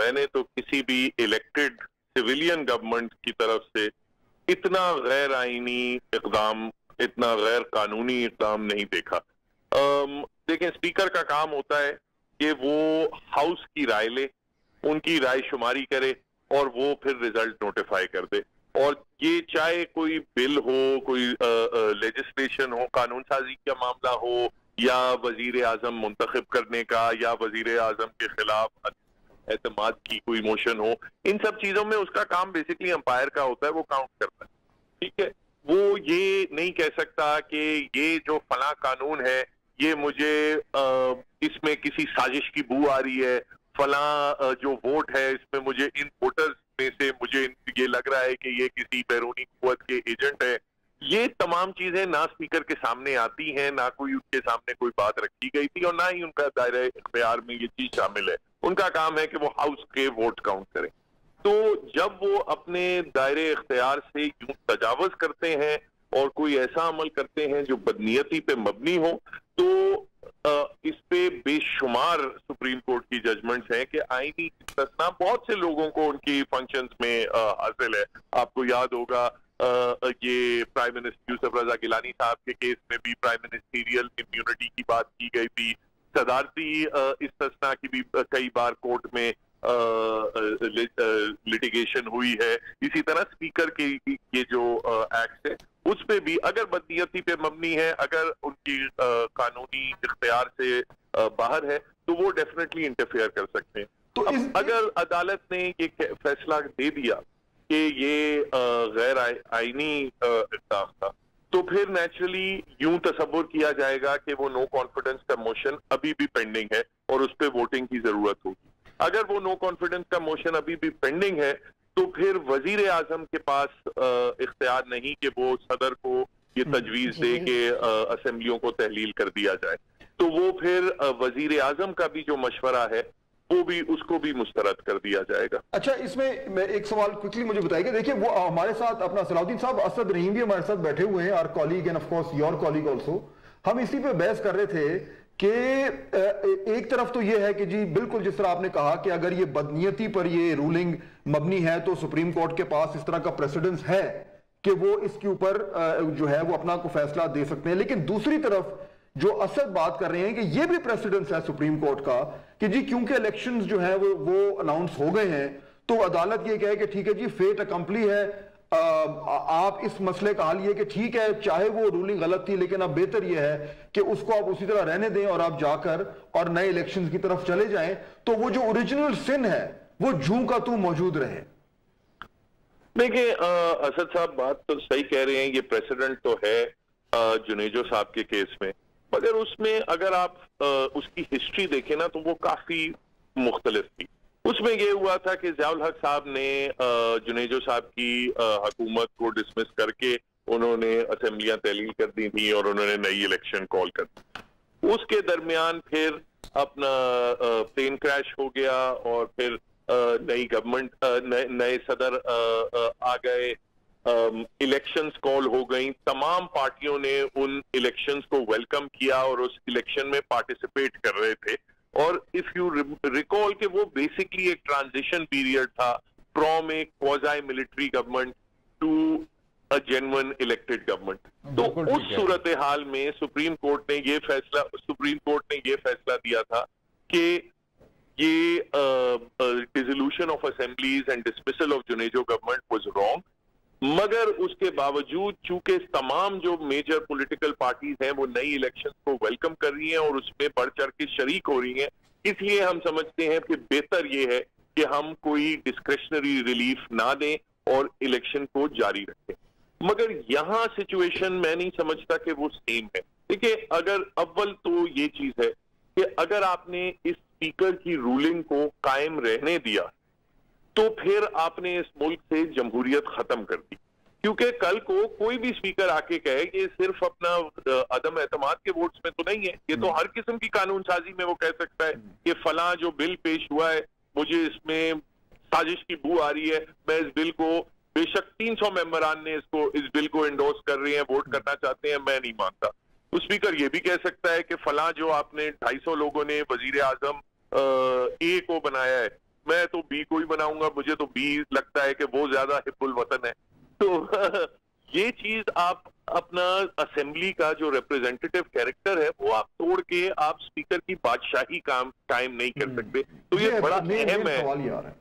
मैंने तो किसी भी इलेक्टेड सिविलियन गवर्नमेंट की तरफ से इतना गैर आईनी इकदाम, इतना गैर कानूनी इकदाम नहीं देखा। देखें, स्पीकर का काम होता है कि वो हाउस की राय ले, उनकी राय शुमारी करे और वो फिर रिजल्ट नोटिफाई कर दे। और ये चाहे कोई बिल हो, कोई लेजिस्लेशन हो, कानून साजी का मामला हो, या वजीर आजम मुंतखब करने का, या वजीर आजम के खिलाफ एतमाद की कोई मोशन हो, इन सब चीजों में उसका काम बेसिकली अंपायर का होता है, वो काउंट करता है। ठीक है, वो ये नहीं कह सकता कि ये जो फला कानून है ये मुझे इसमें किसी साजिश की बू आ रही है, फला जो वोट है इसमें मुझे इन वोटर्स में से मुझे ये लग रहा है कि ये किसी बैरूनी कुव्वत के एजेंट है। ये तमाम चीजें ना स्पीकर के सामने आती हैं, ना कोई उनके सामने कोई बात रखी गई थी, और ना ही उनका दायरे इख्तियार में ये चीज शामिल है। उनका काम है कि वो हाउस के वोट काउंट करें। तो जब वो अपने दायरे इख्तियार से यूं तजावुज करते हैं और कोई ऐसा अमल करते हैं जो बदनीयती पे मबनी हो, तो इस पे बेशुमार सुप्रीम कोर्ट की जजमेंट्स हैं कि आईनी इस्तिस्ना बहुत से लोगों को उनकी फंक्शंस में हासिल है। आपको याद होगा ये प्राइम मिनिस्टर यूसुफ रजा गिलानी साहब के केस में भी प्राइम मिनिस्टीरियल इम्यूनिटी की बात की गई थी। सदारती इस्तिस्ना की भी कई बार कोर्ट में लिटिगेशन हुई है। इसी तरह स्पीकर के ये जो एक्ट है उस पे भी अगर बदनीयती पे मबनी है, अगर उनकी कानूनी इख्तियार से बाहर है, तो वो डेफिनेटली इंटरफेयर कर सकते हैं। तो अगर अदालत ने ये फैसला दे दिया कि ये गैर आईनी इक़दाम था, तो फिर नेचुरली यूं तसव्वुर किया जाएगा कि वो नो कॉन्फिडेंस का मोशन अभी भी पेंडिंग है और उस पर वोटिंग की जरूरत होगी। अगर वो नो कॉन्फिडेंस का मोशन अभी भी पेंडिंग है, तो फिर वजीर आजम के पास इख्तियार नहीं कि वो सदर को ये तजवीज दे के असेंबलियों को तहलील कर दिया जाए। तो वो फिर वजीर आजम का भी जो मशवरा है वो भी, उसको भी मुस्तरद कर दिया जाएगा। अच्छा, इसमें मैं एक सवाल क्विकली मुझे बताइए। देखिए, वो हमारे साथ अपना सलाउद्दीन साहब, असद रहीम भी हमारे साथ बैठे हुए हैं, our colleague and of course your colleague also. हम इसी पे बहस कर रहे थे कि एक तरफ तो ये है कि जी बिल्कुल जिस तरह आपने कहा कि अगर ये बदनीयती पर ये रूलिंग मबनी है तो सुप्रीम कोर्ट के पास इस तरह का प्रेसिडेंस है कि वो इसके ऊपर जो है वो अपना को फैसला दे सकते हैं। लेकिन दूसरी तरफ जो असद बात कर रहे हैं कि ये भी प्रेसिडेंस है सुप्रीम कोर्ट का कि जी क्योंकि इलेक्शंस जो है वो अनाउंस हो गए हैं, तो अदालत ये कहे कि ठीक है जी, फेट अकम्पली है, आप इस मसले का हल ये कि ठीक है, चाहे वो रूलिंग गलत थी लेकिन अब बेहतर ये है कि उसको आप उसी तरह रहने दें और आप जाकर और नए इलेक्शंस की तरफ चले जाएं, तो वो जो ओरिजिनल सिन है वो जूं का तू मौजूद रहे। देखिए, असद साहब बात तो सही कह रहे हैं, ये प्रेसिडेंट तो है जुनेजो साहब के केस में, मगर उसमें अगर आप उसकी हिस्ट्री देखें ना तो वो काफी मुख्तलिफ थी। उसमें यह हुआ था कि ज़ियाउल हक साहब ने जुनेजो साहब की हुकूमत को डिसमिस करके उन्होंने असेंबलियां तहलील कर दी थी और उन्होंने नई इलेक्शन कॉल कर दी। उसके दरमियान फिर अपना प्लेन क्रैश हो गया और फिर नई गवर्नमेंट, नए सदर आ गए, इलेक्शंस कॉल हो गई। तमाम पार्टियों ने उन इलेक्शंस को वेलकम किया और उस इलेक्शन में पार्टिसिपेट कर रहे थे। और इफ यू रिकॉल कि वो बेसिकली एक ट्रांजिशन पीरियड था from a quasi military government to a genuine elected government. तो उस सूरत हाल में सुप्रीम कोर्ट ने ये फैसला दिया था कि ये dissolution of assemblies and dismissal of Junejo government was wrong. मगर उसके बावजूद चूंकि तमाम जो मेजर पॉलिटिकल पार्टीज हैं वो नई इलेक्शन को वेलकम कर रही हैं और उसमें बढ़ चढ़ के शरीक हो रही हैं, इसलिए हम समझते हैं कि बेहतर ये है कि हम कोई डिस्क्रेशनरी रिलीफ ना दें और इलेक्शन को जारी रखें। मगर यहाँ सिचुएशन मैं नहीं समझता कि वो सेम है। देखिए, अगर अव्वल तो ये चीज है कि अगर आपने इस स्पीकर की रूलिंग को कायम रहने दिया तो फिर आपने इस मुल्क से जमहूरियत खत्म कर दी। क्योंकि कल को कोई भी स्पीकर आके कहे कि सिर्फ अपना अदम एतमाद के वोट्स में तो नहीं है, ये तो हर किस्म की कानून साजी में वो कह सकता है कि फला जो बिल पेश हुआ है मुझे इसमें साजिश की बू आ रही है, मैं इस बिल को, बेशक 300 मेंबरान ने इस बिल को इंडोर्स कर रहे हैं, वोट करना चाहते हैं, मैं नहीं मानता। तो स्पीकर ये भी कह सकता है कि फला जो आपने 250 लोगों ने वजीर आजम ए को बनाया है, मैं तो बी को ही बनाऊंगा, मुझे तो बी लगता है कि वो ज्यादा हिब्बुल वतन है। तो ये चीज आप अपना असेंबली का जो रिप्रेजेंटेटिव कैरेक्टर है वो आप तोड़ के आप स्पीकर की बादशाही काम कायम नहीं कर सकते। तो ये बड़ा अहम है।